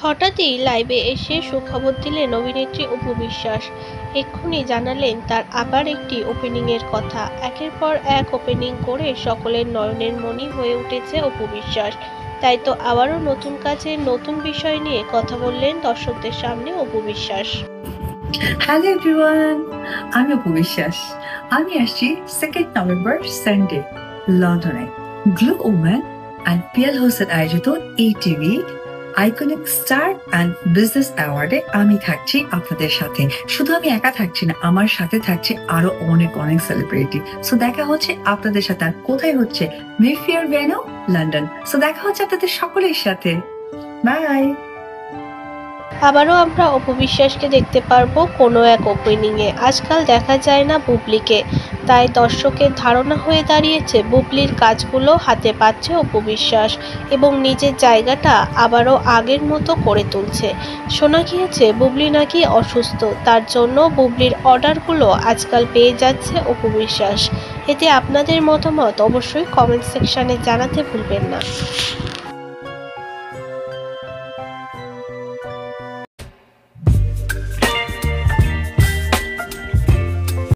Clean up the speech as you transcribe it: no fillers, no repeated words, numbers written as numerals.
হঠাৎই লাইভে এসে সুখবর দিলেন অভিনেত্রী অপু বিশ্বাস। এক্ষুনি জানালেন তার আবার একটি ওপেনিংয়ের কথা। একের পর এক ওপেনিং করে সকলের নয়নের মণি হয়ে উঠেছে অপু বিশ্বাস। তাই তো আবারও নতুন কাজের নতুন বিষয় নিয়ে কথা বললেন দর্শকদের সামনে অপু বিশ্বাস। হ্যালো এভরিওয়ান, আমি অপু বিশ্বাস। আমি আসছি 2 নভেম্বর সানডে লন্ডনে glow woman and Piyal Hossain আয়োজিত ETV iconic star and business অ্যাওয়ার্ডে আমি থাকছি আপনাদের সাথে। শুধু আমি একা থাকছি না, আমার সাথে থাকছে আরো অনেক অনেক সেলিব্রিটি। সো দেখা হচ্ছে আপনাদের সাথে। আর কোথায় হচ্ছে? Mayfair venue, London. সো দেখা হচ্ছে আপনাদের সকলের সাথে। বাই। আবারও আমরা অপু বিশ্বাসকে দেখতে পারবো কোনো এক ওপেনিংয়ে। আজকাল দেখা যায় না বুবলিকে, তাই দর্শকের ধারণা হয়ে দাঁড়িয়েছে বুবলির কাজগুলো হাতে পাচ্ছে অপু বিশ্বাস এবং নিজের জায়গাটা আবারও আগের মতো করে তুলছে। শোনা গিয়েছে বুবলি নাকি অসুস্থ, তার জন্য বুবলির অর্ডারগুলো আজকাল পেয়ে যাচ্ছে অপু বিশ্বাস। এতে আপনাদের মতামত অবশ্যই কমেন্ট সেকশনে জানাতে ভুলবেন না।